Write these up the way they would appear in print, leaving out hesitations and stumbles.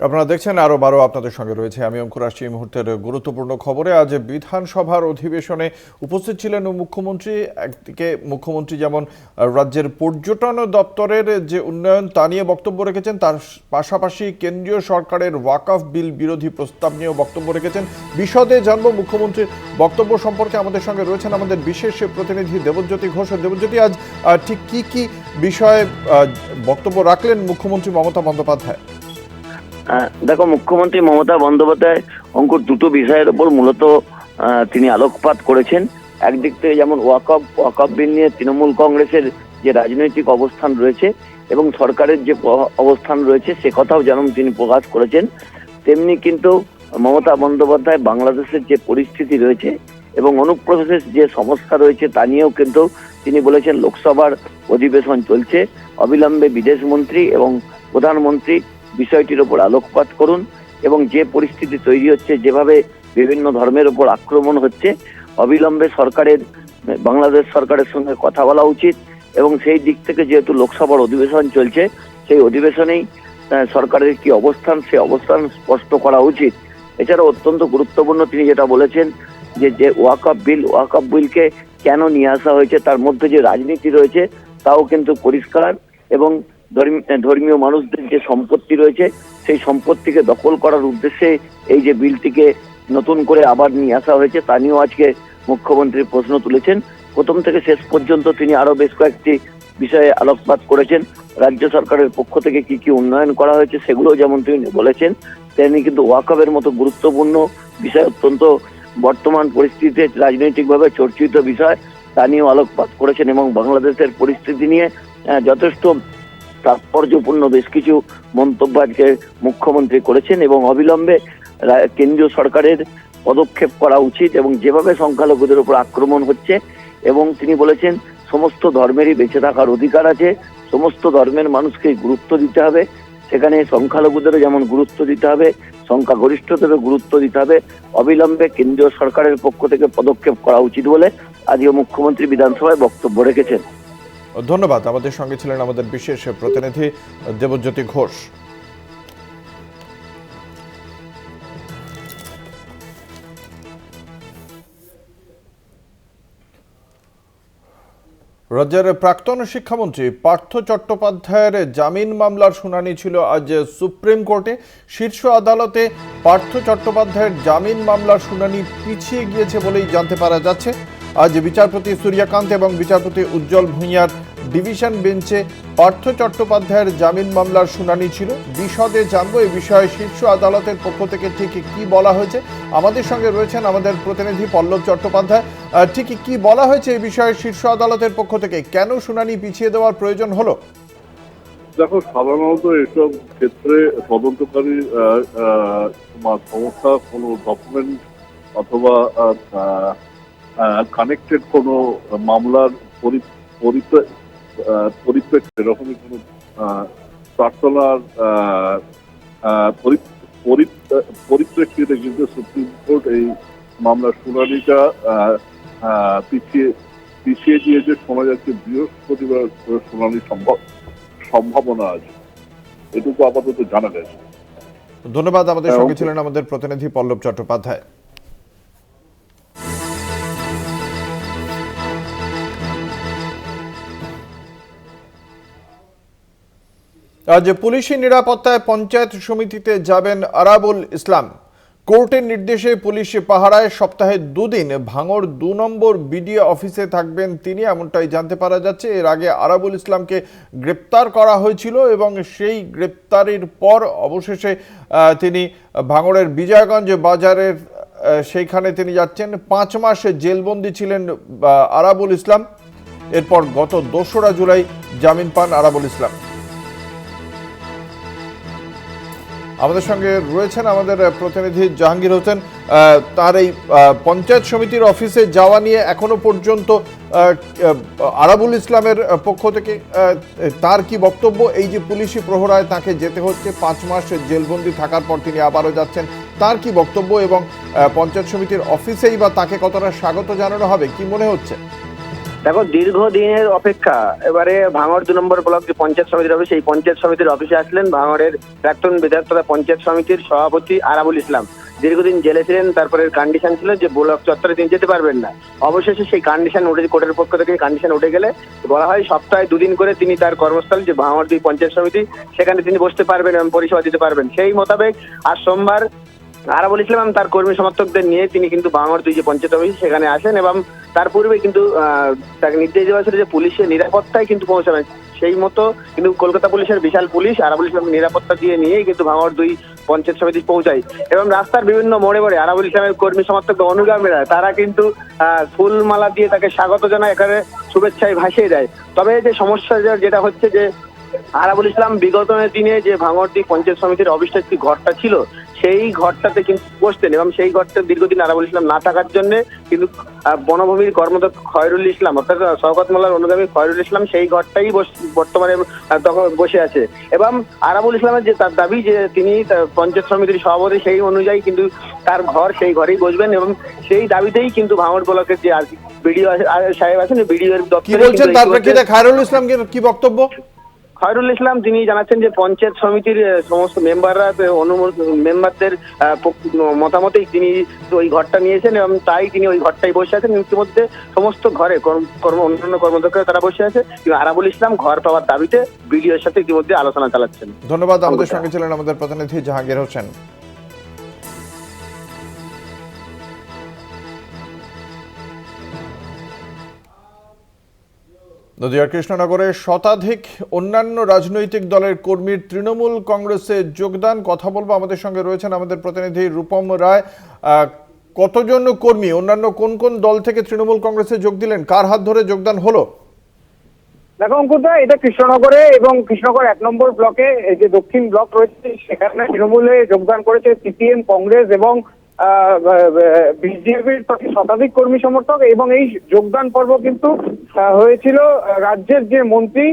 আপনারা দেখছেন আরো 12 আপনাদের সঙ্গে রয়েছে আমি অঙ্কুর। আসছি এই মুহূর্তের গুরুত্বপূর্ণ খবরে। আজ বিধানসভার অধিবেশনে উপস্থিত ছিলেন মুখ্যমন্ত্রী। একদিকে মুখ্যমন্ত্রী যেমন রাজ্যের পর্যটন দপ্তরের যে উন্নয়ন তা নিয়ে বক্তব্য রেখেছেন, তার পাশাপাশি কেন্দ্রীয় সরকারের ওয়াকফ বিল বিরোধী প্রস্তাব নিয়েও বক্তব্য রেখেছেন। বিশদে জানবো মুখ্যমন্ত্রীর বক্তব্য সম্পর্কে। আমাদের সঙ্গে রয়েছেন আমাদের বিশেষ প্রতিনিধি দেবজ্যোতি ঘোষ। দেবজ্যোতি, আজ ঠিক কি বিষয়ে বক্তব্য রাখলেন মুখ্যমন্ত্রী মমতা বন্দ্যোপাধ্যায়? দেখো, মুখ্যমন্ত্রী মমতা বন্দ্যোপাধ্যায় অঙ্কুর দুটো বিষয়ের উপর মূলত তিনি আলোকপাত করেছেন। একদিক থেকে যেমন ওয়াকফ বিল নিয়ে তৃণমূল কংগ্রেসের যে রাজনৈতিক অবস্থান রয়েছে এবং সরকারের যে অবস্থান রয়েছে সে কথাও যেমন তিনি প্রকাশ করেছেন, তেমনি কিন্তু মমতা বন্দ্যোপাধ্যায় বাংলাদেশের যে পরিস্থিতি রয়েছে এবং অনুপ্রবেশের যে সমস্যা রয়েছে তা নিয়েও কিন্তু তিনি বলেছেন লোকসভার অধিবেশন চলছে, অবিলম্বে বিদেশমন্ত্রী এবং প্রধানমন্ত্রী বিষয়টির উপর আলোকপাত করুন এবং যে পরিস্থিতি তৈরি হচ্ছে, যেভাবে বিভিন্ন ধর্মের উপর আক্রমণ হচ্ছে, অবিলম্বে বাংলাদেশ সরকারের সঙ্গে কথা বলা উচিত এবং সেই দিক থেকে যেহেতু লোকসভার অধিবেশন চলছে সেই অধিবেশনেই সরকারের কি অবস্থান সে অবস্থান স্পষ্ট করা উচিত। এছাড়া অত্যন্ত গুরুত্বপূর্ণ তিনি যেটা বলেছেন যে ওয়াকফ বিলকে কেন নিয়ে আসা হয়েছে, তার মধ্যে যে রাজনীতি রয়েছে তাও কিন্তু পরিষ্কার এবং ধর্মীয় মানুষদের যে সম্পত্তি রয়েছে সেই সম্পত্তিকে দখল করার উদ্দেশ্যে এই যে বিলটিকে নতুন করে আবার নিয়ে আসা হয়েছে তা নিয়েও আজকে মুখ্যমন্ত্রী প্রশ্ন তুলেছেন। প্রথম থেকে শেষ পর্যন্ত তিনি আরো বেশ কয়েকটি বিষয়ে আলোকপাত করেছেন। রাজ্য সরকারের পক্ষ থেকে কি কি উন্নয়ন করা হয়েছে সেগুলো যেমন তিনি বলেছেন, তেমনি কিন্তু ওয়াকফের মতো গুরুত্বপূর্ণ বিষয়, অত্যন্ত বর্তমান পরিস্থিতিতে রাজনৈতিকভাবে চর্চিত বিষয়, তা নিয়েও আলোকপাত করেছেন এবং বাংলাদেশের পরিস্থিতি নিয়ে যথেষ্ট তাৎপর্যপূর্ণ বেশ কিছু মন্তব্য আজকে মুখ্যমন্ত্রী করেছেন এবং অবিলম্বে কেন্দ্রীয় সরকারের পদক্ষেপ করা উচিত এবং যেভাবে সংখ্যালঘুদের উপর আক্রমণ হচ্ছে, এবং তিনি বলেছেন সমস্ত ধর্মেরই বেঁচে থাকার অধিকার আছে, সমস্ত ধর্মের মানুষকে গুরুত্ব দিতে হবে, সেখানে সংখ্যালঘুদেরও যেমন গুরুত্ব দিতে হবে, সংখ্যাগরিষ্ঠদেরও গুরুত্ব দিতে হবে। অবিলম্বে কেন্দ্রীয় সরকারের পক্ষ থেকে পদক্ষেপ করা উচিত বলে আজকে মুখ্যমন্ত্রী বিধানসভায় বক্তব্য রেখেছেন। ধন্যবাদ। আমাদের সঙ্গে ছিলেন আমাদের বিশেষ প্রতিনিধি দেবজ্যোতি ঘোষ। রাজ্যের প্রাক্তন শিক্ষামন্ত্রী পার্থ চট্টোপাধ্যায়ের জামিন মামলার শুনানি ছিল আজ সুপ্রিম কোর্টে। শীর্ষ আদালতে পার্থ চট্টোপাধ্যায়ের জামিন মামলার শুনানি পিছিয়ে গিয়েছে বলেই জানতে পারা যাচ্ছে। আজ বিচারপতি সূর্যকান্ত এবং বিচারপতি উজ্জ্বল ভূঁইয়ার ডিভিশন বেঞ্চে পার্থ চট্টোপাধ্যায়ের জামিন মামলার শুনানি ছিল। বিশদে জানবো এই বিষয়ে শীর্ষ আদালতের পক্ষ থেকে ঠিক কি বলা হয়েছে। আমাদের সঙ্গে রয়েছেন আমাদের প্রতিনিধি পল্লব চট্টোপাধ্যায়। ঠিক কি বলা হয়েছে এই বিষয়ে শীর্ষ আদালতের পক্ষ থেকে? কেন শুনানি পিছিয়ে দেওয়ার প্রয়োজন হলো? দেখো, সাধারণত এসব ক্ষেত্রে তদন্তকারী সংস্থা কোনো ডকুমেন্ট অথবা কানেক্টেড কোনো মামলার পরিপ্রেক্ষিতে এরকমই কোনো প্রার্থনার পরিপ্রেক্ষিতে কিন্তু সুপ্রিম কোর্ট এই মামলার শুনানিটা পিছিয়ে দিয়েছে। শোনা যাচ্ছে বৃহস্পতিবার শুনানির সম্ভাবনা আছে, এটুকু আপাতত জানা গেছে। ধন্যবাদ। আমাদের সঙ্গে ছিলেন আমাদের প্রতিনিধি পল্লব চট্টোপাধ্যায়। আজ পুলিশি নিরাপত্তায় পঞ্চায়েত সমিতিতে যাবেন আরাবুল ইসলাম। কোর্টের নির্দেশে পুলিশ পাহারায় সপ্তাহে 2 দিন ভাঙড় 2 নম্বর বিডিও অফিসে থাকবেন তিনি, এমনটাই জানতে পারা যাচ্ছে। এর আগে আরাবুল ইসলামকে গ্রেপ্তার করা হয়েছিল এবং সেই গ্রেপ্তারির পর অবশেষে তিনি ভাঙড়ের বিজয়গঞ্জ বাজারের সেইখানে তিনি যাচ্ছেন। 5 মাস জেলবন্দি ছিলেন আরাবুল ইসলাম। এরপর গত 2রা জুলাই জামিন পান আরাবুল ইসলাম। আমাদের সঙ্গে রয়েছেন আমাদের প্রতিনিধি জাহাঙ্গীর হোসেন। তার এই পঞ্চায়েত সমিতির অফিসে যাওয়া নিয়ে এখনো পর্যন্ত আরাবুল ইসলামের পক্ষ থেকে তার কি বক্তব্য? এই যে পুলিশি প্রহরায় তাকে যেতে হচ্ছে, 5 মাস জেলবন্দি থাকার পর তিনি আবারও যাচ্ছেন, তার কি বক্তব্য এবং পঞ্চায়েত সমিতির অফিসেই বা তাকে কতটা স্বাগত জানানো হবে, কি মনে হচ্ছে? দেখো, দীর্ঘদিনের অপেক্ষা। এবারে ভাঙড় 2 নম্বর ব্লক যে পঞ্চায়েত সমিতির অফিস, এই পঞ্চায়েত সমিতির অফিসে আসলেন ভাঙড়ের প্রাক্তন বিধায়ক তথা পঞ্চায়েত সমিতির সভাপতি আরাবুল ইসলাম। দীর্ঘদিন জেলে ছিলেন, তারপরে কন্ডিশন ছিল যে ব্লক চত্বরে তিনি যেতে পারবেন না। অবশেষে সেই কন্ডিশন উঠে, কোর্টের পক্ষ থেকে কন্ডিশন উঠে গেলে বলা হয় সপ্তাহে 2 দিন করে তিনি তার কর্মস্থল যে ভাঙড় 2 পঞ্চায়েত সমিতি, সেখানে তিনি বসতে পারবেন এবং পরিষেবা দিতে পারবেন। সেই মোতাবেক আজ সোমবার আরাবুল ইসলাম তার কর্মী সমর্থকদের নিয়ে তিনি কিন্তু ভাঙড় 2 যে পঞ্চায়েত অফিস সেখানে আসেন এবং তার পূর্বে কিন্তু তাকে নির্দেশ দেওয়া ছিল যে পুলিশের নিরাপত্তায় কিন্তু পৌঁছাবেন। সেই মতো কিন্তু কলকাতা পুলিশের বিশাল পুলিশ আরাবুল ইসলাম নিরাপত্তা দিয়ে নিয়েই কিন্তু ভাঙড় 2 পঞ্চায়েত সমিতি পৌঁছায় এবং রাস্তার বিভিন্ন মোড়ে মোড়ে আরাবুল ইসলামের কর্মী সমর্থক অনুগামীরা তারা কিন্তু ফুলমালা দিয়ে তাকে স্বাগত জানায়, এখানে শুভেচ্ছায় ভাসিয়ে দেয়। তবে যে সমস্যা যেটা হচ্ছে যে আরাবুল ইসলাম বিগত দিনে যে ভাঙড় 2 পঞ্চায়েত সমিতির অফিসের যে ঘরটা ছিল সেই ঘরটাতে কিন্তু বসতেন এবং সেই ঘরটা দীর্ঘদিন আরাবুল ইসলাম না থাকার জন্য কিন্তু বনভূমির কর্মদক্ষ খয়রুল ইসলাম অর্থাৎ শওকত মোল্লার অনুগামী খয়রুল ইসলাম সেই ঘরটাই বর্তমানে তখন বসে আছে এবং আরাবুল ইসলামের যে তার দাবি যে তিনি পঞ্চায়েত সমিতির সভাপতি, সেই অনুযায়ী কিন্তু তার ঘর সেই ঘরেই বসবেন এবং সেই দাবিতেই কিন্তু ভাঙড় ব্লকের যে বিডিও সাহেব আছেন, বিডিও এর কি বলছেন তার প্রেক্ষিতে খায়রুল ইসলামের কি বক্তব্য? খয়রুল ইসলাম তিনি জানাচ্ছেন যে পঞ্চায়েত সমিতির সমস্ত মেম্বারদের মতামতেই তিনি ওই ঘরটা নিয়েছেন এবং তাই তিনি ওই ঘরটাই বসে আছেন। ইতিমধ্যে সমস্ত ঘরে অন্যান্য কর্মদক্ষরা তারা বসে আছে কিন্তু আরাবুল ইসলাম ঘর পাওয়ার দাবিতে বিডিওর সাথে ইতিমধ্যে আলোচনা চালাচ্ছেন। ধন্যবাদ। আমাদের সঙ্গে ছিলেন আমাদের প্রতিনিধি জাহাঙ্গীর হোসেন। নদিয়ার কৃষ্ণনগরে শতাধিক অন্যান্য রাজনৈতিক দলের কর্মীর তৃণমূল কংগ্রেসে যোগদান। কথা বলবো, আমাদের সঙ্গে রয়েছেন আমাদের প্রতিনিধি রূপম রায়। কতজন কর্মী অন্যান্য কোন কোন দল থেকে তৃণমূল কংগ্রেসে যোগ দিলেন, কার হাত ধরে যোগদান হলো? দেখো অঙ্কুরদা, এটা কৃষ্ণনগরে এবং কৃষ্ণনগর 1 নম্বর ব্লকে যে দক্ষিণ ব্লক রয়েছে সেখানে তৃণমূলে যোগদান করেছে সিপিএম, কংগ্রেস এবং বিজেপির শতাধিক কর্মী সমর্থক এবং এই যোগদান পর্ব কিন্তু হয়েছিল রাজ্যের যে মন্ত্রী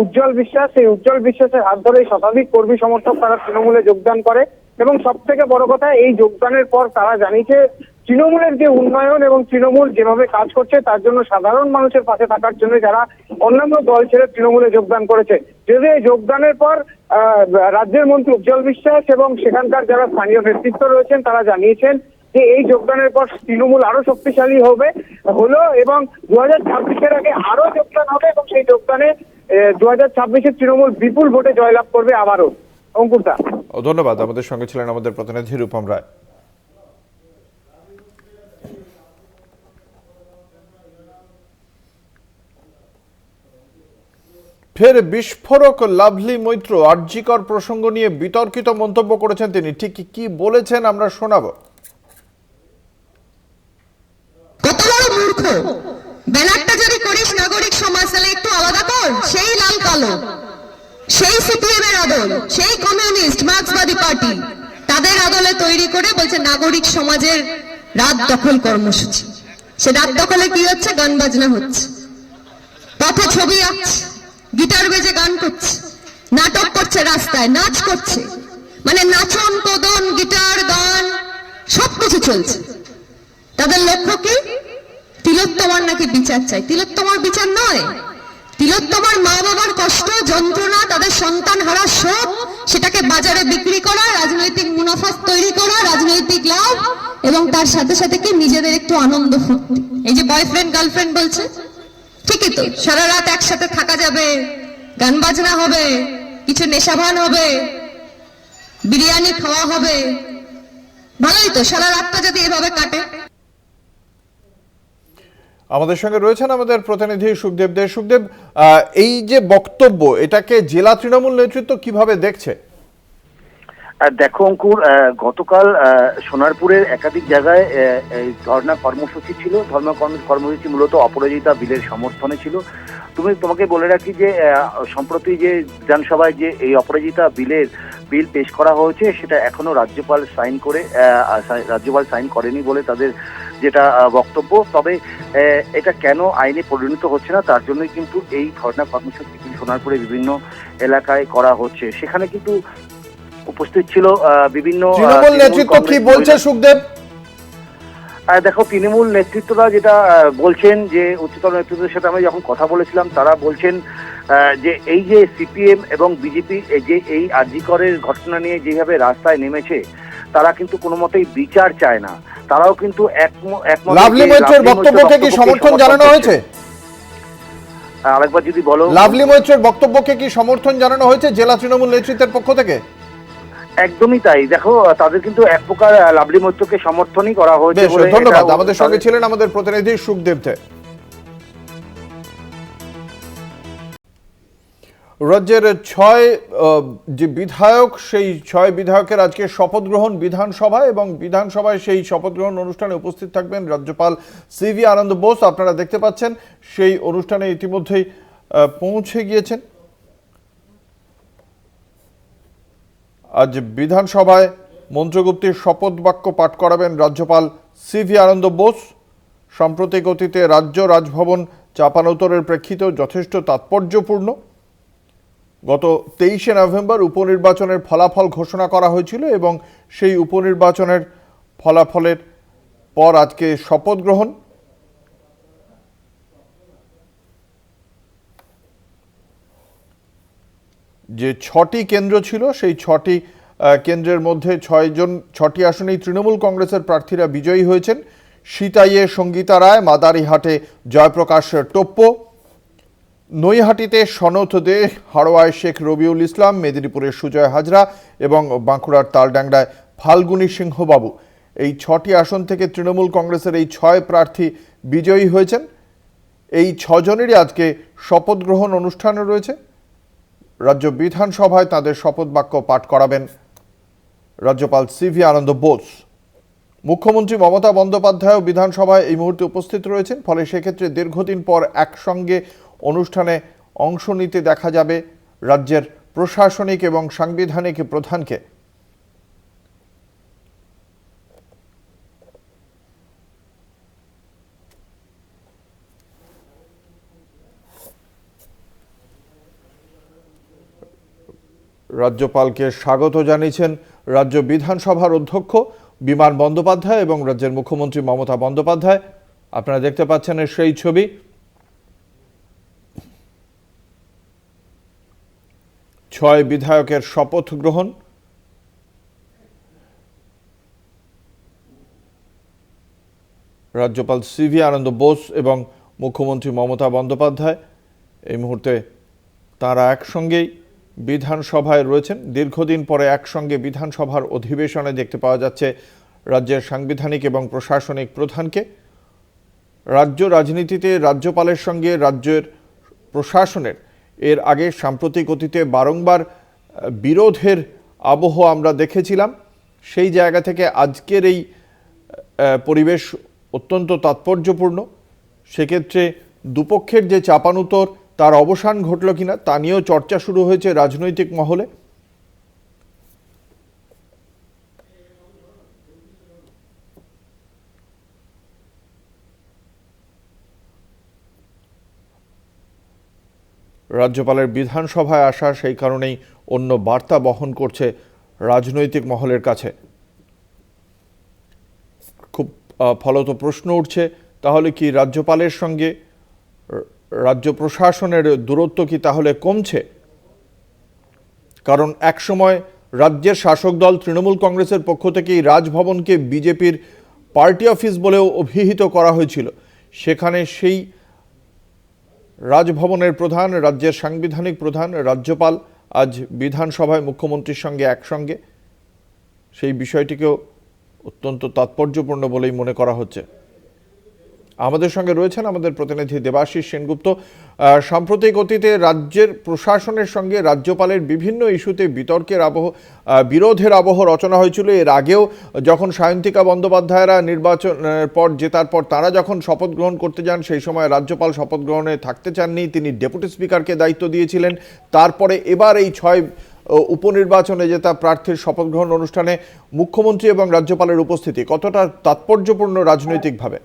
উজ্জ্বল বিশ্বাস, সেই উজ্জ্বল বিশ্বাসের হাত ধরে শতাধিক কর্মী সমর্থক তারা তৃণমূলে যোগদান করে এবং সব থেকে বড় কথা এই যোগদানের পর তারা জানিয়েছে তৃণমূলের যে উন্নয়ন এবং তৃণমূল যেভাবে কাজ করছে তার জন্য সাধারণ মানুষের পাশে থাকার জন্য যারা অন্যান্য দল ছেড়ে তৃণমূলে যোগদান করেছে। যদি এই যোগদানের পর রাজ্যের মন্ত্রী উজ্জ্বল বিশ্বাস এবং সেখানকার যারা স্থানীয় নেতৃত্ব রয়েছেন তারা জানিয়েছেন যে এই যোগদানের পর তৃণমূল আরো শক্তিশালী হলো এবং 2026-এর আগে আরো যোগদান হবে এবং সেই যোগদানে 2026-এর তৃণমূল বিপুল ভোটে জয়লাভ করবে আবারও। অঙ্কুরদা, ধন্যবাদ। আমাদের সঙ্গে ছিলেন আমাদের প্রতিনিধি রূপম রায়। ফের বিস্ফোরক লাভলি মৈত্র আরজিকর প্রসঙ্গ নিয়ে বিতর্কিত মন্তব্য করেছেন তিনি। ঠিক কি বলেছেন আমরা শোনাবো। কত বড় মূর্খ! ব্যানারটা যদি করিস নাগরিক সমাজ তাহলে একটু আলাদা কর, সেই লাল কালো, সেই সিপিএম এর আদল, সেই কমিউনিস্ট মার্ক্সবাদী পার্টি তাদের আদলে তৈরি করে বলছে নাগরিক সমাজের রাত দখল কর্মসূচি। সে রাত দখলে কি হচ্ছে? গান বাজনা হচ্ছে, পথে ছবি আঁকছে, গিটার বেজে গান করছে, নাটক করছে, রাস্তায় নাচ করছে, মানে নাচন কদন গিটার গান সবকিছু চলছে। তাদের লক্ষ্য কি? তিলোত্তমার নাকি বিচার চাই। তিলোত্তমার বিচার নয়, তিলোত্তমার মা বাবার কষ্ট যন্ত্রণা, তাদের সন্তান হারা শোক, সেটাকে বাজারে বিক্রি করা, রাজনৈতিক মুনাফা তৈরি করা, রাজনৈতিক লাভ এবং তার সাথে সাথে কি নিজেদের একটু আনন্দ ফুর্তি। এই যে বয়ফ্রেন্ড গার্লফ্রেন্ড বলছে, ঠিকই তো, সারা রাত একসাথে থাকা যাবে, গান বাজনা হবে, কিছু নেশাভান হবে, বিরিয়ানি খাওয়া হবে, ভালোই তো, সারা রাতটা যদি এভাবে কাটে। আমাদের সঙ্গে রয়েছেন আমাদের প্রতিনিধি সুখদেব দে। সুখদেব, এই যে বক্তব্য, এটাকে জেলা তৃণমূল নেতৃত্ব কিভাবে দেখছে? দেখো অঙ্কুর, গতকাল সোনারপুরের একাধিক জায়গায় ধর্ণা কর্মসূচি ছিল। ধর্ণা কর্মসূচি মূলত অপরাজিতা বিলের সমর্থনে ছিল। তোমাকে বলে রাখি যে সম্প্রতি যে বিধানসভায় যে এই অপরাজিতা বিল পেশ করা হয়েছে সেটা এখনো রাজ্যপাল সাইন করেনি বলে তাদের যেটা বক্তব্য। তবে এটা কেন আইনে পরিণত হচ্ছে না তার জন্যই কিন্তু এই ধর্ণা কর্মসূচি সোনারপুরে বিভিন্ন এলাকায় করা হচ্ছে। সেখানে কিন্তু উপস্থিত ছিল বিভিন্ন তৃণমূল নেতৃত্ব কি বলছে সুখদেব? দেখো, তৃণমূল নেতৃত্বরা যেটা বলছেন, যে উচ্চতর নেতৃত্বের সাথে আমরা যখন কথা বলেছিলাম, তারা বলছেন যে এই যে সিপিএম এবং বিজেপি যে এই আরজিকরের ঘটনা নিয়ে যেভাবে রাস্তায় নেমেছে, তারা কিন্তু কোনো মতেই বিচার চায় না। তারাও কিন্তু একমত। লাভলি মৈত্রের বক্তব্যকে কি সমর্থন জানানো হয়েছে? আরেকবার যদি বলো। লাভলি মৈত্রের বক্তব্যকে কি সমর্থন জানানো হয়েছে জেলা তৃণমূল নেতৃত্বের পক্ষ থেকে? একদমই তাই। দেখো, তাদের কিন্তু এক প্রকার লাভলি মৈত্রকে সমর্থনই করা হয়েছে। ধন্যবাদ। আমাদের সঙ্গে ছিলেন আমাদের প্রতিনিধি সুখদেব দে। রাজ্যের 6 যে বিধায়ক, সেই 6 বিধায়কের আজকে শপথ গ্রহণ বিধানসভায়, এবং বিধানসভায় সেই শপথ গ্রহণ অনুষ্ঠানে উপস্থিত থাকবেন রাজ্যপাল সিভি আনন্দ বোস। আপনারা দেখতে পাচ্ছেন সেই অনুষ্ঠানে ইতিমধ্যেই পৌঁছে গিয়েছেন। আজ বিধানসভায় মন্ত্রগুপ্তের শপথ বাক্য পাঠ করাবেন রাজ্যপাল সিভি আনন্দ বোস। সাম্প্রতিক অতীতে রাজ্য রাজভবন চাপানোতরের প্রেক্ষিতেও যথেষ্ট তাৎপর্যপূর্ণ। গত 23শে নভেম্বর উপনির্বাচনের ফলাফল ঘোষণা করা হয়েছিল, এবং সেই উপনির্বাচনের ফলাফলের পর আজকে শপথ গ্রহণ। যে 6টি কেন্দ্র ছিল, সেই 6টি কেন্দ্রের মধ্যে 6টি আসনেই তৃণমূল কংগ্রেসের প্রার্থীরা বিজয়ী হয়েছেন। সিতাইয়ে সঙ্গীতা রায়, মাদারিহাটে জয়প্রকাশ টোপ্প, নৈহাটিতে সনৎ দে, হাড়োয়ায় শেখ রবিউল ইসলাম, মেদিনীপুরের সুজয় হাজরা এবং বাঁকুড়ার তালডাংরায় ফাল্গুনী সিংহবাবু। এই 6টি আসন থেকে তৃণমূল কংগ্রেসের এই 6 প্রার্থী বিজয়ী হয়েছেন। এই 6 জনেরই আজকে শপথ গ্রহণ অনুষ্ঠান রয়েছে। রাজ্য বিধানসভায় তাদের শপথ বাক্য পাঠ করাবেন রাজ্যপাল সিভি আনন্দ বোস। মুখ্যমন্ত্রী মমতা বন্দ্যোপাধ্যায় বিধানসভায় এই মুহূর্তে উপস্থিত রয়েছেন, ফলে সেক্ষেত্রে দীর্ঘদিন পর একসঙ্গে অনুষ্ঠানে অংশ নিতে দেখা যাবে রাজ্যের প্রশাসনিক এবং সাংবিধানিক প্রধানকে। রাজ্যপালকে স্বাগত জানিয়েছেন রাজ্য বিধানসভার অধ্যক্ষ বিমান বন্দ্যোপাধ্যায় এবং রাজ্যের মুখ্যমন্ত্রী মমতা বন্দ্যোপাধ্যায়। আপনারা দেখতে পাচ্ছেন সেই ছবি। ছয় বিধায়কের শপথ গ্রহণ। রাজ্যপাল সিভি আনন্দ বোস এবং মুখ্যমন্ত্রী মমতা বন্দ্যোপাধ্যায় এই মুহূর্তে তারা একসঙ্গেই বিধানসভায় রয়েছেন। দীর্ঘদিন পরে একসঙ্গে বিধানসভার অধিবেশনে দেখতে পাওয়া যাচ্ছে রাজ্যের সাংবিধানিক এবং প্রশাসনিক প্রধানকে। রাজ্য রাজনীতিতে রাজ্যপালের সঙ্গে রাজ্যের প্রশাসনের এর আগে সাম্প্রতিক অতীতে বারংবার বিরোধের আবহ আমরা দেখেছিলাম। সেই জায়গা থেকে আজকের এই পরিবেশ অত্যন্ত তাৎপর্যপূর্ণ। সেক্ষেত্রে দুপক্ষের যে চাপানুতর তার অবসান ঘটল কিনা তা নিয়েও চর্চা শুরু হয়েছে রাজনৈতিক মহলে। রাজ্যপালের বিধানসভায় আসা সেই কারণেই অন্য বার্তা বহন করছে রাজনৈতিক মহলের কাছে। খুব ফলত প্রশ্ন উঠছে, তাহলে কি রাজ্যপালের সঙ্গে রাজ্য প্রশাসনের দূরত্ব কি তাহলে কমছে? কারণ একসময় রাজ্যের শাসক দল তৃণমূল কংগ্রেসের পক্ষ থেকেই রাজভবনকে বিজেপির পার্টি অফিস বলেও অভিহিত করা হয়েছিল। সেখানে সেই রাজভবনের প্রধান, রাজ্যের সাংবিধানিক প্রধান রাজ্যপাল আজ বিধানসভায় মুখ্যমন্ত্রীর সঙ্গে একসঙ্গে, সেই বিষয়টিকেও অত্যন্ত তাৎপর্যপূর্ণ বলেই মনে করা হচ্ছে। আমাদের সঙ্গে রয়েছেন আমাদের প্রতিনিধি দেবাশিস সেনগুপ্ত। সাম্প্রতিক অতীতে রাজ্যের প্রশাসনের সঙ্গে রাজ্যপালের বিভিন্ন ইস্যুতে বিতর্কের আবহ, বিরোধের আবহ রচনা হয়েছিল। এর আগেও যখন সায়ন্তিকা বন্দ্যোপাধ্যায়রা নির্বাচনের পর জেতার পর তারা যখন শপথ গ্রহণ করতে যান, সেই সময় রাজ্যপাল শপথ গ্রহণে থাকতে চাননি, তিনি ডেপুটি স্পিকারকে দায়িত্ব দিয়েছিলেন। তারপরে এবার এই 6 উপনির্বাচনে জেতা প্রার্থীর শপথ গ্রহণ অনুষ্ঠানে মুখ্যমন্ত্রী এবং রাজ্যপালের উপস্থিতি কতটা তাৎপর্যপূর্ণ রাজনৈতিকভাবে?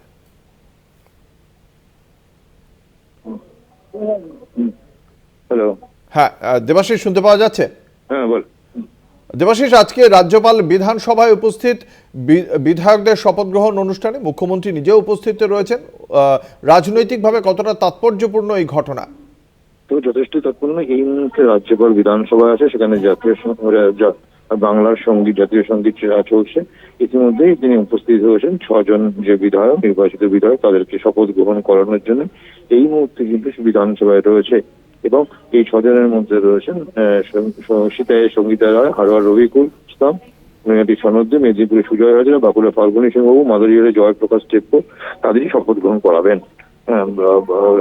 হ্যালো, হ্যাঁ দেবাশিস, শুনতে পাওয়া যাচ্ছে? হ্যাঁ বল। দেবাশিস, আজকে রাজ্যপাল বিধানসভায় উপস্থিত, বিধায়কদের শপথ গ্রহণ অনুষ্ঠানে মুখ্যমন্ত্রী নিজেও উপস্থিত রয়েছেন। রাজনৈতিকভাবে কতটা তাৎপর্যপূর্ণ এই ঘটনা? তো যথেষ্ট তাৎপর্য। এই মুহূর্তে রাজ্যপাল বিধানসভায় আছে, সেখানে বাংলার সঙ্গীত, জাতীয় সঙ্গীত চলছে। ইতিমধ্যেই তিনি উপস্থিত হয়েছেন। 6 জন যে বিধায়ক, নির্বাচিত বিধায়ক, তাদেরকে শপথ গ্রহণ করানোর জন্য এই মুহূর্তে কিন্তু বিধানসভায় রয়েছে। এবং এই 6 জনের মধ্যে রয়েছেন সীতায় সঙ্গীতা রায়, হারোয়ার রবিকুল ইসলাম, নৈহাটি সনদে, মেদিনীপুরে সুজয় হাজরা, বাঁকুড়া ফাল্গুনী সিংহবাবু, মাদারিহাটে জয়প্রকাশ টেপ্পো। তাদেরই শপথ গ্রহণ করাবেন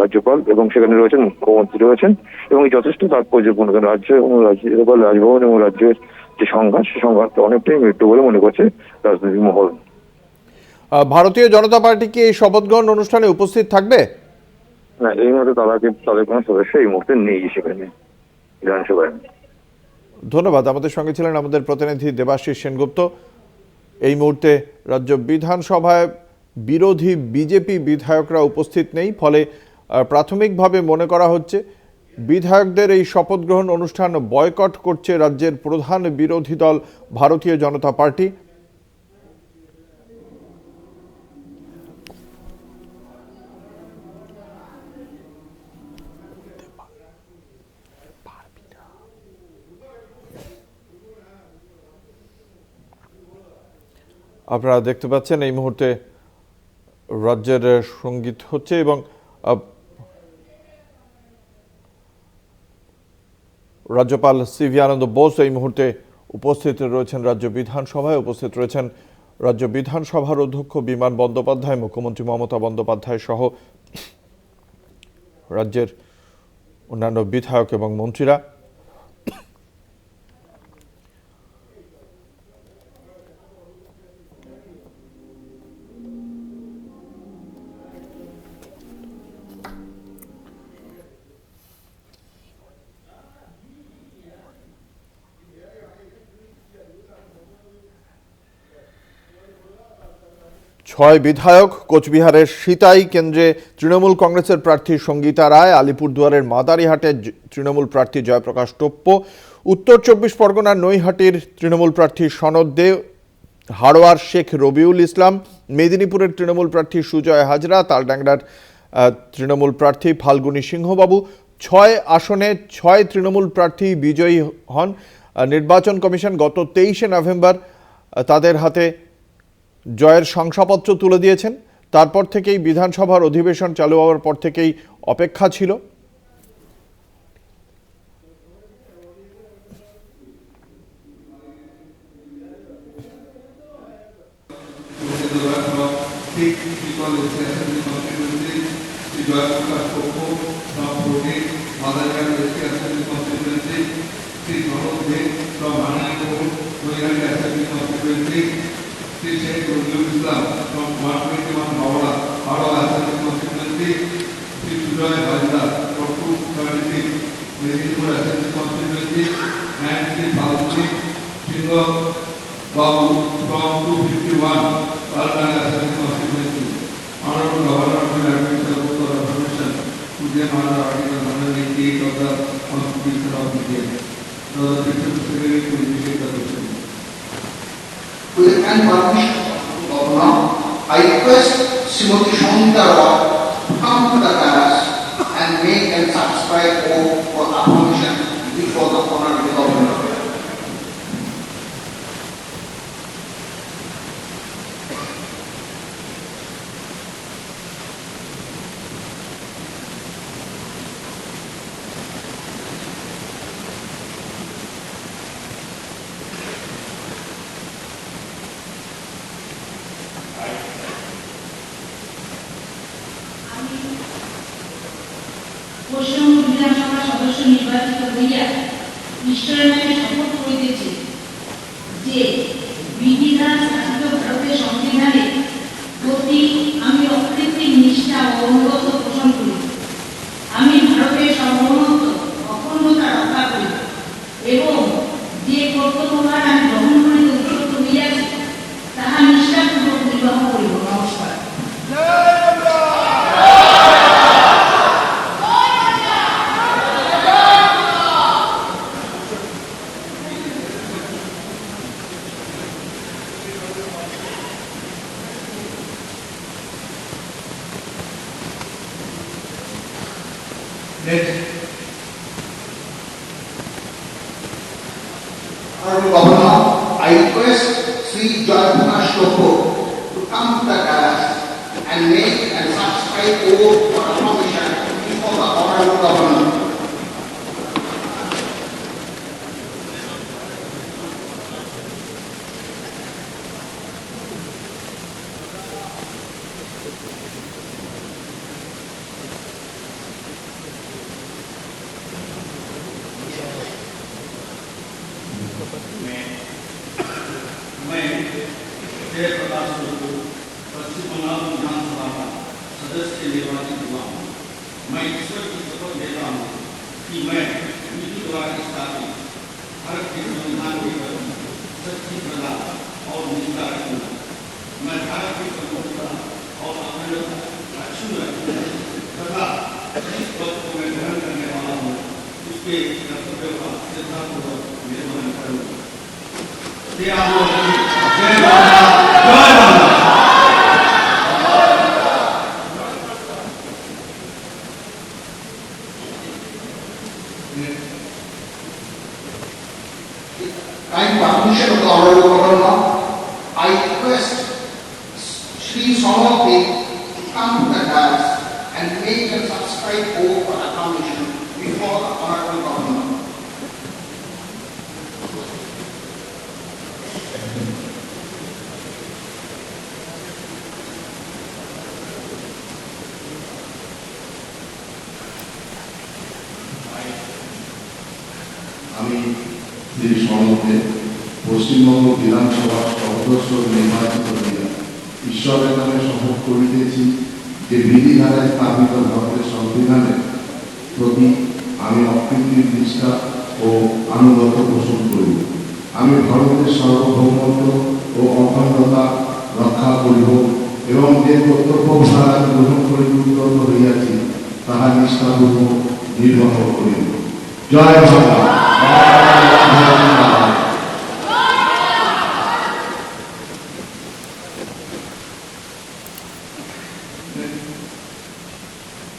রাজ্যপাল। এবং সেখানে রয়েছেন মুখ্যমন্ত্রী রয়েছেন। এবং এই যথেষ্ট তাৎপর্যপূর্ণ, কারণ রাজ্যপাল, রাজভবন এবং রাজ্যের যে সংঘাত, সে সংঘাতটা অনেকটাই মৃত্যু বলে মনে করছে রাজনৈতিক মহল। ভারতীয় জনতা পার্টি কি এই শপথ গ্রহণ অনুষ্ঠানে উপস্থিত থাকবে? না, এই মুহূর্তে তাদের কোনো সদস্য এই মুহূর্তে নেই সেখানে বিধানসভায়। ধন্যবাদ। আমাদের সঙ্গে ছিলেন আমাদের প্রতিনিধি দেবাশিস সেনগুপ্ত। এই মুহূর্তে রাজ্য বিধানসভায় বিরোধী বিজেপি বিধায়করা উপস্থিত নেই, ফলে প্রাথমিকভাবে মনে করা হচ্ছে বিধায়কদের এই শপথ গ্রহণ অনুষ্ঠান বয়কট করছে রাজ্যের প্রধান বিরোধী দল ভারতীয় জনতা পার্টি। আপনারা দেখতে পাচ্ছেন এই মুহূর্তে রাজ্যের সঙ্গীত হচ্ছে এবং রাজ্যপাল সিভি আনন্দ বোস এই মুহূর্তে উপস্থিত রয়েছেন রাজ্য বিধানসভায়। উপস্থিত রয়েছেন রাজ্য বিধানসভার অধ্যক্ষ বিমান বন্দ্যোপাধ্যায়, মুখ্যমন্ত্রী মমতা বন্দ্যোপাধ্যায় সহ রাজ্যের অন্যান্য বিধায়ক এবং মন্ত্রীরা। ছয় বিধায়ক কোচবিহারের সিতাই কেন্দ্রে তৃণমূল কংগ্রেসের প্রার্থী সঙ্গীতা রায়, আলিপুরদুয়ারের মাদারিহাটের তৃণমূল প্রার্থী জয়প্রকাশ টোপ্পো, উত্তর 24 পরগনার নৈহাটির তৃণমূল প্রার্থী সনদ দে, হাড়োয়ার শেখ রবিউল ইসলাম, মেদিনীপুরের তৃণমূল প্রার্থী সুজয় হাজরা, তালডাংরার তৃণমূল প্রার্থী ফাল্গুনী সিংহবাবু। 6 আসনে 6 তৃণমূল প্রার্থী বিজয়ী হন। নির্বাচন কমিশন গত 23শে নভেম্বর তাদের হাতে জয়ের শংসাপত্র তুলে দিয়েছেন। তারপর থেকেই বিধানসভার অধিবেশন চালু হওয়ার পর থেকেই অপেক্ষা ছিল। Sheikh Rojul Islam from 121 Bawala, Harawa Assembly Constituency, Sri Sujoy Hajra from 236 Medinipur Assembly Constituency, and Sri Falguni Singh Babu from 251 Palgana Assembly Constituency. Honorable Governor of the Administration of the Permission to the Article 188 of the Constitution of India. Now the Principal Secretary to initiate the question. With the kind permission of the Governor, I request Srimati Sangita Roy to come to the palace and make and subscribe oath for affirmation before the Honorable Governor. Paschimbanga বিধানসভার সদস্য নির্বাচিত হইয়া ঈশ্বরের নামে শপথ করিতেছি যে বিধিবিধান শাসিত ভারতের সংবিধানের প্রতি আমি অকৃত্রিম নিষ্ঠা ও অনুগত পোষণ করি। আমি ভারতের সার্বভৌমত্ব অখণ্ডতা রক্ষা করি এবং যে কর্তব্যভার আমি গ্রহণ করিতে উদ্যত হইয়াছি তাহা নিষ্ঠাপূর্বক নির্বাহ করিব। নমস্কার। Honorable Governor, I request Sri Joy Prakash Lopo to come to the dais and make and subscribe oath for affirmation before the Honorable Governor. मैं जय प्रकाश लोको पश्चिम बंगाल विधानसभा का सदस्य निर्वाचित हुआ हूँ। मैं ईश्वर की शपथ लेता हूँ कि मैं विधि द्वारा स्थापित भारत के संविधान के प्रति सच्ची श्रद्धा और निष्ठा रखूंगा। मैं भारत की प्रभुत्वता और अखंडता अक्षुण्ण रखूंगा तथा जिस पद को मैं ग्रहण करने वाला हूँ उसके कर्तव्यों का श्रद्धापूर्वक निर्वहन करूंगा। जय बांग्ला, जय Bangla. Kind permission of the Honorable Governor, I request Sri Sonopati to come to the dais and make and subscribe oath for acclamation before the Honorable Governor. আমি শ্রী সনদে পশ্চিমবঙ্গ বিধানসভার সদস্য নির্বাচিত হইয়া ঈশ্বরের নামে শপথ করিতেছি যে বিধি ধারায় স্থাপিত ভারতের সংবিধানের প্রতি আমি অকৃত্রিম নিষ্ঠা ও আনুগত্য পোষণ করিব। আমি ভারতের সার্বভৌমত্ব ও অখণ্ডতা রক্ষা করিব এবং যে কর্তব্যভার আমি গ্রহণ করে উদ্যত হইয়াছি তাহা নিষ্ঠাপূর্বক নির্বাহ করিব। জয় Bangla.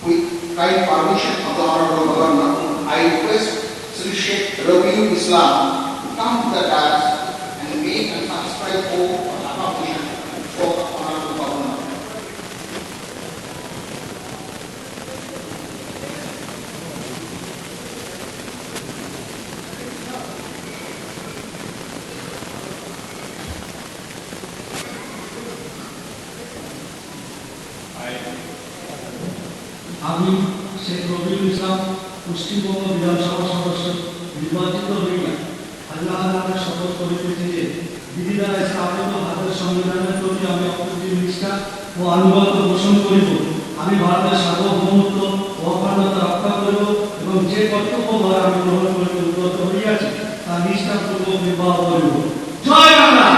With kind permission of the Honorable Governor, I request Sri Sheikh Rabiul Islam to come to the dais and make and subscribe oath for affirmation for the Honorable Governor. আমি শেখ রবিউল ইসলাম পশ্চিমবঙ্গ বিধানসভা সদস্য নির্বাচিত হইয়া আল্লাহ নামে শপথ করিতেছি যে বিধি দ্বারা স্থাপিত ভারতের সংবিধানের প্রতি আমি অকৃত্রিম নিষ্ঠা ও আনুগত্য পোষণ করিব। আমি ভারতের সার্বভৌমত্ব ও অখণ্ডতা রক্ষা করিব এবং যে কর্তব্যভার আমি গ্রহণ করিতে উদ্যত হইয়াছি তা নিষ্ঠাপূর্বক নির্বাহ করিব। জয় Bangla.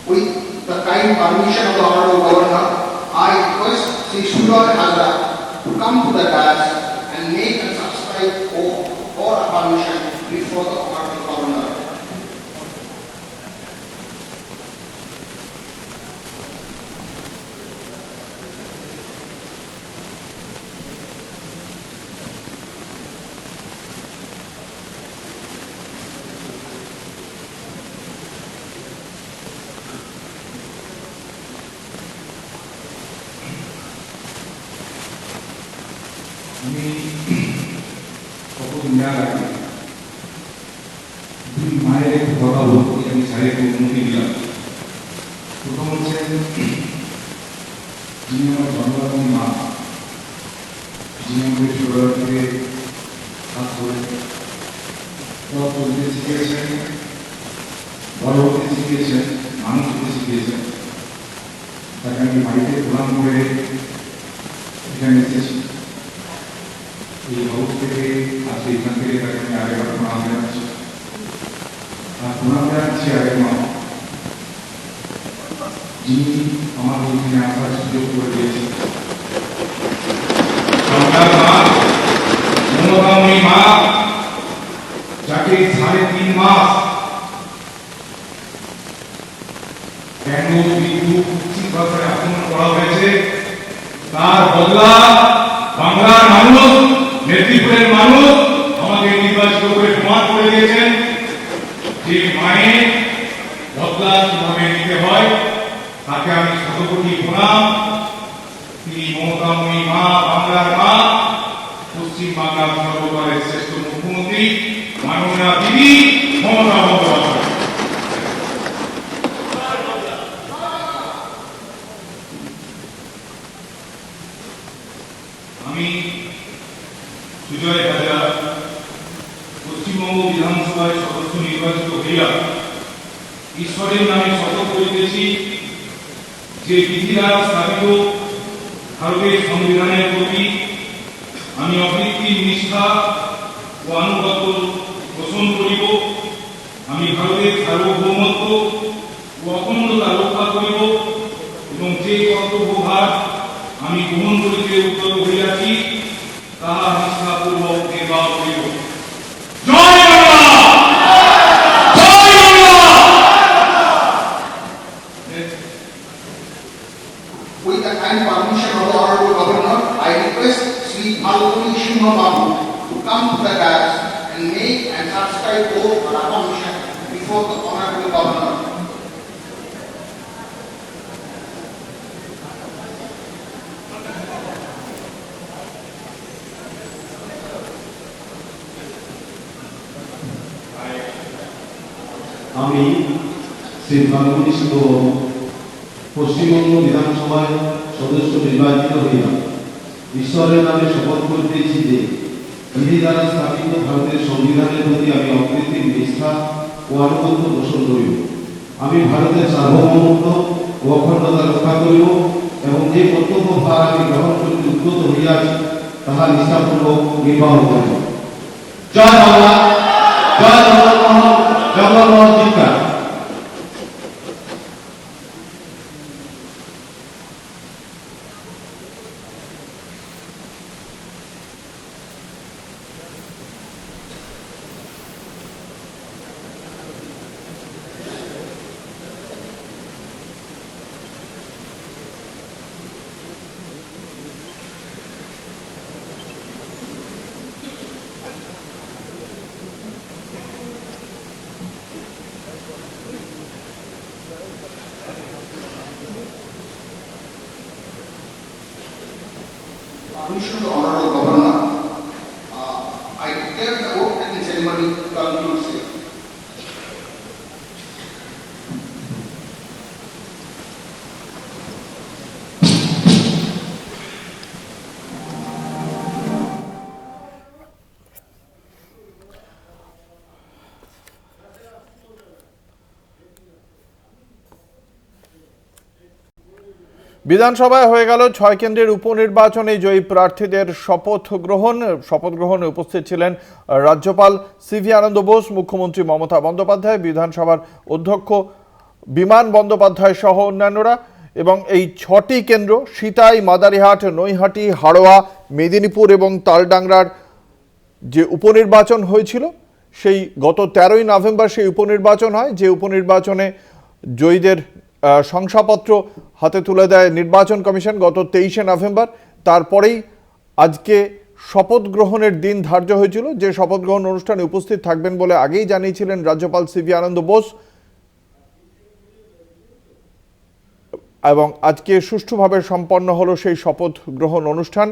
With the kind permission of the Honorable Governor, I request Sri Sujoy Hazra to come to the dais and make and subscribe oath for affirmation before the Honorable Governor. আমি কতদিন আগে দুই মায়ের একটু কথা বলতে আমি সাহেব অনুমতি দিলাম। প্রথম হচ্ছেন যিনি আমার জন্মদাত্রী মা, যিনি আমাদের ছোটবেলা থেকে কাজ করে পথ চলতে শিখিয়েছেন, বড় হতে শিখিয়েছেন, মানুষ হতে শিখিয়েছেন। তাকে আমি বাড়িতে প্রণাম করে এখানে এসেছি। এই হাউস থেকে আজকে এখান থেকে তাকে আমি আরেকবার প্রণাম জানাচ্ছি। আর প্রণাম জানাচ্ছি আরেক মা যিনি আমার এখানে আসার সুযোগ করে দিয়েছেন। মমতাময়ী মা, যাকে 3.5 মাস করা হয়েছে তার বদলা বাংলার মানুষ, মেদিনীপুরের মানুষ আমাকে নির্বাচিত করে প্রমাণ করে দিয়েছেন যে মায়ের বদলা কিভাবে নিতে হয়। তাকে আমি শতকোটি প্রণাম। তিনি মমতাময়ী মা, বাংলার মা, পশ্চিম বাংলার সর্বকালের শ্রেষ্ঠ মুখ্যমন্ত্রী মাননীয়া দিদি মমতা বন্দ্যোপাধ্যায়। আমি সুজয় হাজার পশ্চিমবঙ্গ বিধানসভায় সদস্য নির্বাচিত হইয়া ঈশ্বরের নামে শপথ করিতেছি যে বিধি দ্বারা স্থাপিত ভারতের সংবিধানের প্রতি আমি অকৃত্রিম নিষ্ঠা ও আনুগত্য পোষণ করিব। আমি ভারতের সার্বভৌমত্ব ও অখণ্ডতা রক্ষা করিব এবং যে কর্তব্যভার আমি গ্রহণ করিতে উদ্যত হইয়াছি তাহা নিষ্ঠাপূর্বক নির্বাহ করিব। জয় বাংলা! জয় Bangla! With the kind permission of the Honorable Governor, I request Sri Malpuri Singh Babu to come to the dais and make and subscribe oath or affirmation before the Honorable Governor. আমি শ্রী মালপরি সিংহ পশ্চিমবঙ্গ বিধানসভায় সদস্য নির্বাচিত হইয়া ঈশ্বরের নামে শপথ করিতেছি যে বিধি দ্বারা স্থাপিত ভারতের সংবিধানের প্রতি আমি অকৃত্রিম নিষ্ঠা ও আনুগত্য পোষণ করিব। আমি ভারতের সার্বভৌমত্ব ও অখণ্ডতা রক্ষা করিব এবং যে কর্তব্যভার আমি গ্রহণ করিতে উদ্যত হইয়াছি তাহা নিষ্ঠাপূর্বক নির্বাহ করিব। জয় বাংলা! জয় জগন্মোহন! জগন্মোহন চিৎকার! Permission to Honorable Governor, I declare the oath taking ceremony concludes here. বিধানসভায় হয়ে গেল ৬ কেন্দ্রের উপনির্বাচনে জয়ী প্রার্থীদের শপথ গ্রহণে উপস্থিত ছিলেন রাজ্যপাল সিভি আনন্দ বোস, মুখ্যমন্ত্রী মমতা বন্দ্যোপাধ্যায়, বিধানসভার অধ্যক্ষ বিমান বন্দ্যোপাধ্যায় সহ অন্যান্যরা। এবং এই ৬টি কেন্দ্র সিতাই, মাদারিহাট, নৈহাটি, হাড়োয়া, মেদিনীপুর এবং তালডাংরার যে উপনির্বাচন হয়েছিল সেই গত ১৩ই নভেম্বর সেই উপনির্বাচন হয়, যে উপনির্বাচনে জয়ীদের শংসাপত্র হাতে তুলে দেয় নির্বাচন কমিশন গত ২৩শে নভেম্বর। তারপরেই আজকে শপথ গ্রহণের দিন ধার্য হয়েছিল, যে শপথ গ্রহণ অনুষ্ঠানে উপস্থিত থাকবেন বলে আগেই জানিয়েছিলেন রাজ্যপাল সিভি আনন্দ বোস। এবং আজকে সুষ্ঠুভাবে সম্পন্ন হলো সেই শপথ গ্রহণ অনুষ্ঠান।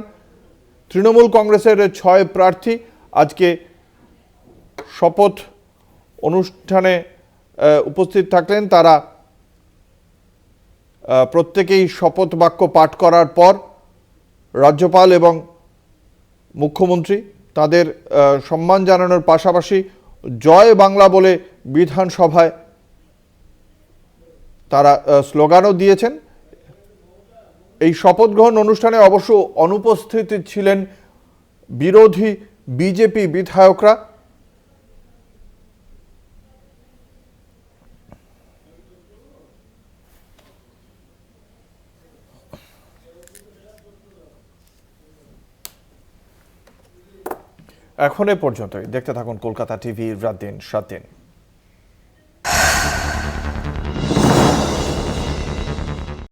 তৃণমূল কংগ্রেসের ৬ প্রার্থী আজকে শপথ অনুষ্ঠানে উপস্থিত থাকলেন। তারা প্রত্যেকেই শপথ বাক্য পাঠ করার পর রাজ্যপাল এবং মুখ্যমন্ত্রী তাদের সম্মান জানানোর পাশাপাশি জয় বাংলা বলে বিধানসভায় তারা স্লোগানও দিয়েছেন। এই শপথ গ্রহণ অনুষ্ঠানে অবশ্য অনুপস্থিত ছিলেন বিরোধী বিজেপি বিধায়করা। এখন এ পর্যন্তই। দেখতে থাকুন কলকাতা টিভি রাত দিন ৭ দিন।